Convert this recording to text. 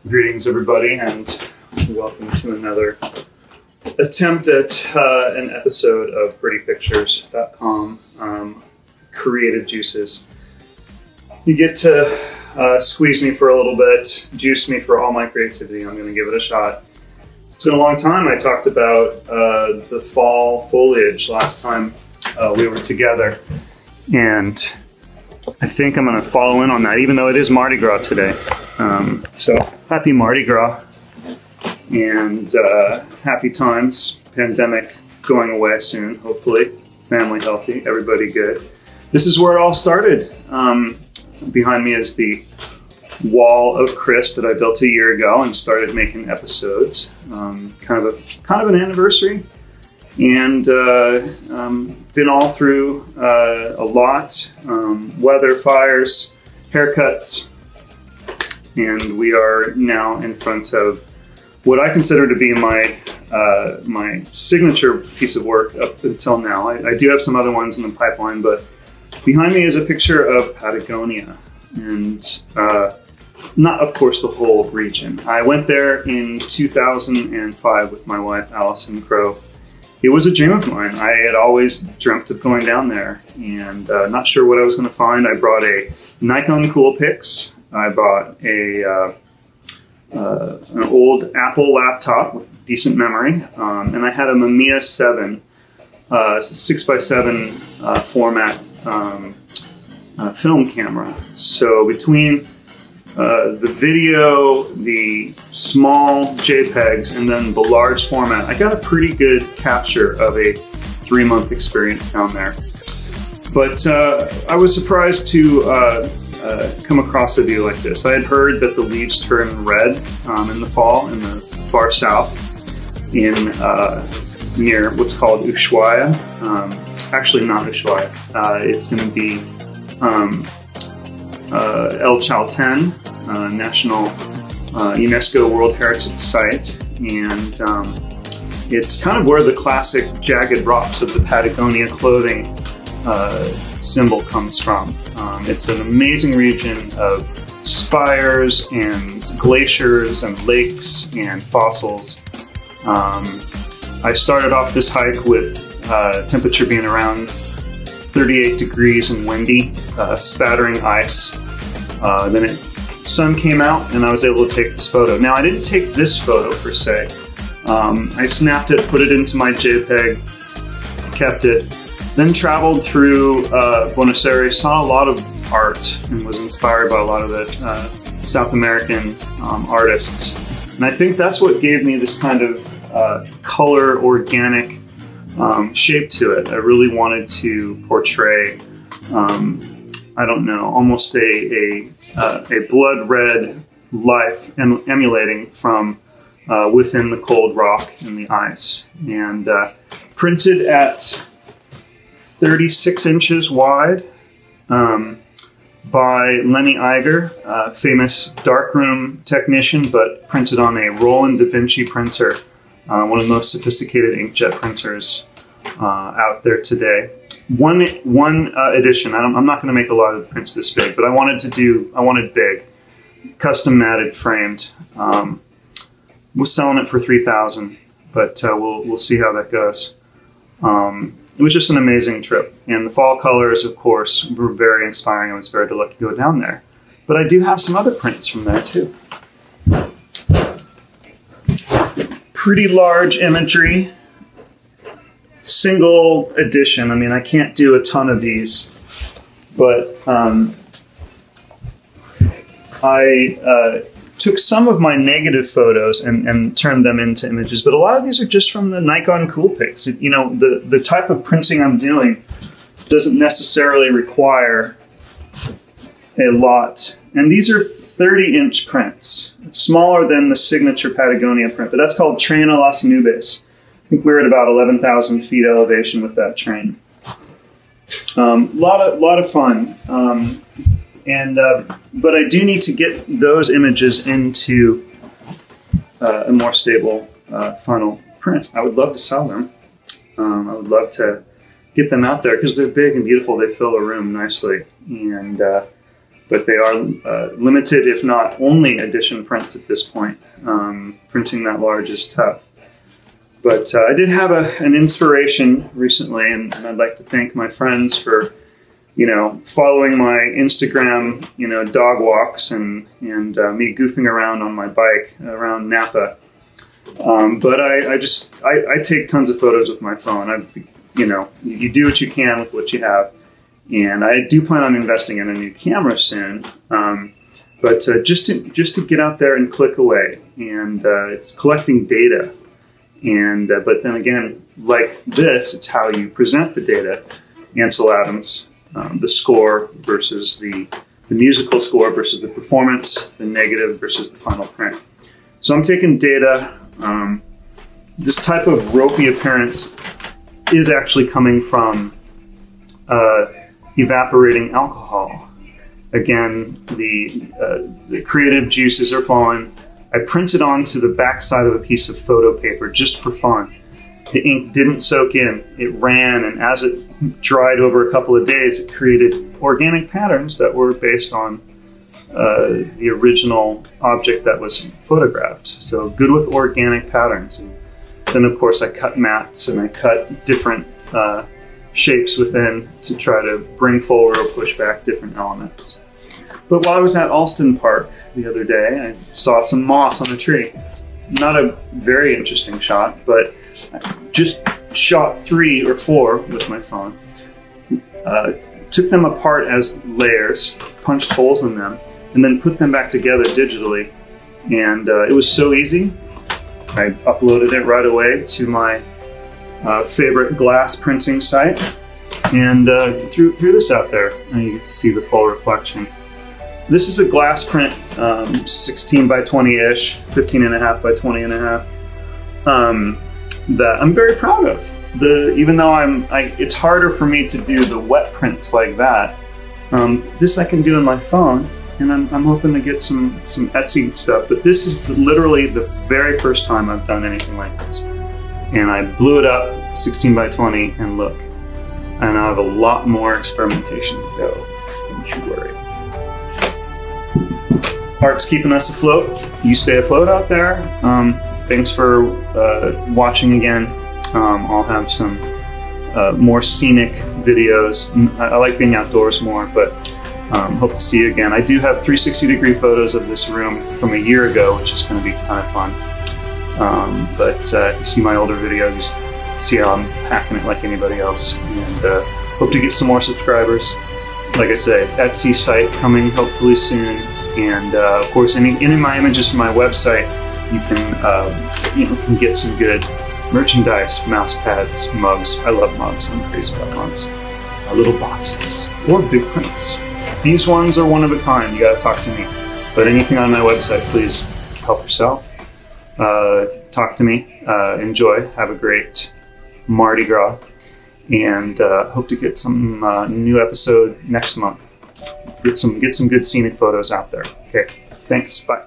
Greetings, everybody, and welcome to another attempt at an episode of prettypictures.com creative juices. You get to squeeze me for a little bit, juice me for all my creativity. I'm going to give it a shot. It's been a long time. I talked about the fall foliage last time we were together, and I think I'm going to follow in on that, even though it is Mardi Gras today. So happy Mardi Gras and happy times. Pandemic going away soon, hopefully. Family healthy, everybody good. This is where it all started. Behind me is the wall of Chris that I built a year ago and started making episodes. Kind of an anniversary, and been all through a lot. Weather, fires, haircuts, and we are now in front of what I consider to be my my signature piece of work up until now. I do have some other ones in the pipeline, but behind me is a picture of Patagonia, and not, of course, the whole region. I went there in 2005 with my wife, Allison Crow. It was a dream of mine. I had always dreamt of going down there, and not sure what I was going to find. I brought a Nikon Coolpix. I bought an old Apple laptop with decent memory, and I had a Mamiya 7 6x7 format film camera. So between the video, the small JPEGs, and then the large format, I got a pretty good capture of a 3-month experience down there. But I was surprised to come across a view like this. I had heard that the leaves turn red in the fall in the far south, in near what's called Ushuaia. Actually, not Ushuaia. It's going to be El Chalten, National UNESCO World Heritage Site, and it's kind of where the classic jagged rocks of the Patagonia clothing symbol comes from. It's an amazing region of spires and glaciers and lakes and fossils. I started off this hike with temperature being around 38 degrees and windy, spattering ice. Then sun came out and I was able to take this photo. Now, I didn't take this photo per se. I snapped it, put it into my JPEG, kept it, then traveled through Buenos Aires, saw a lot of art, and was inspired by a lot of the South American artists. And I think that's what gave me this kind of color, organic shape to it. I really wanted to portray, I don't know, almost a blood red life emulating from within the cold rock and the ice. And printed at 36 inches wide by Lenny Iger, famous darkroom technician, but printed on a Roland Da Vinci printer, one of the most sophisticated inkjet printers out there today. One edition. I'm not going to make a lot of prints this big, but I wanted big, custom matted, framed. Was selling it for $3,000, but we'll see how that goes. It was just an amazing trip, and the fall colors, of course, were very inspiring. I was very lucky to go down there. But I do have some other prints from there too. Pretty large imagery, single edition. I mean, I can't do a ton of these, but I took some of my negative photos and turned them into images, but a lot of these are just from the Nikon Coolpix. You know, the type of printing I'm doing doesn't necessarily require a lot. And these are 30-inch prints. It's smaller than the signature Patagonia print, but that's called Train a las Nubes. I think we're at about 11,000 feet elevation with that train. Lot of fun. But I do need to get those images into a more stable final print. I would love to sell them. I would love to get them out there because they're big and beautiful. They fill a room nicely. And but they are limited, if not only edition prints at this point. Printing that large is tough. But I did have an inspiration recently, and I'd like to thank my friends for, following my Instagram, dog walks and me goofing around on my bike around Napa. But I take tons of photos with my phone. You do what you can with what you have. And I do plan on investing in a new camera soon. But just to get out there and click away, and it's collecting data. And but then again, like this, it's how you present the data. Ansel Adams, the score versus the musical score versus the performance, the negative versus the final print. So I'm taking data. This type of ropey appearance is actually coming from evaporating alcohol. Again, the creative juices are flowing. I printed onto the back side of a piece of photo paper just for fun. The ink didn't soak in. It ran, and as it dried over a couple of days, it created organic patterns that were based on the original object that was photographed. So good with organic patterns. And then, of course, I cut mats and I cut different shapes within to try to bring forward or push back different elements. But while I was at Alston Park the other day, I saw some moss on a tree. Not a very interesting shot, but I just shot 3 or 4 with my phone. Took them apart as layers, punched holes in them, and then put them back together digitally. And it was so easy. I uploaded it right away to my favorite glass printing site, and threw this out there, and you get to see the full reflection. This is a glass print, 16 by 20-ish, 15.5 by 20.5, that I'm very proud of. Even though it's harder for me to do the wet prints like that. This I can do on my phone, and I'm hoping to get some Etsy stuff. But this is literally the very first time I've done anything like this. And I blew it up 16 by 20, and look. And I have a lot more experimentation to go, don't you worry. Art's keeping us afloat. You stay afloat out there. Thanks for watching again. I'll have some more scenic videos. I like being outdoors more, but hope to see you again. I do have 360-degree photos of this room from a year ago, which is going to be kind of fun. But if you see my older videos, just see how I'm hacking it like anybody else. And hope to get some more subscribers. Like I say, Etsy site coming hopefully soon. And of course, any of my images from my website, you can get some good merchandise, mouse pads, mugs. I love mugs. I'm crazy about mugs. Little boxes or big prints. These ones are one of a kind. You got to talk to me. But anything on my website, please help yourself. Talk to me. Enjoy. Have a great Mardi Gras, and hope to get some new episode next month. Get some good scenic photos out there. Okay, thanks. Bye.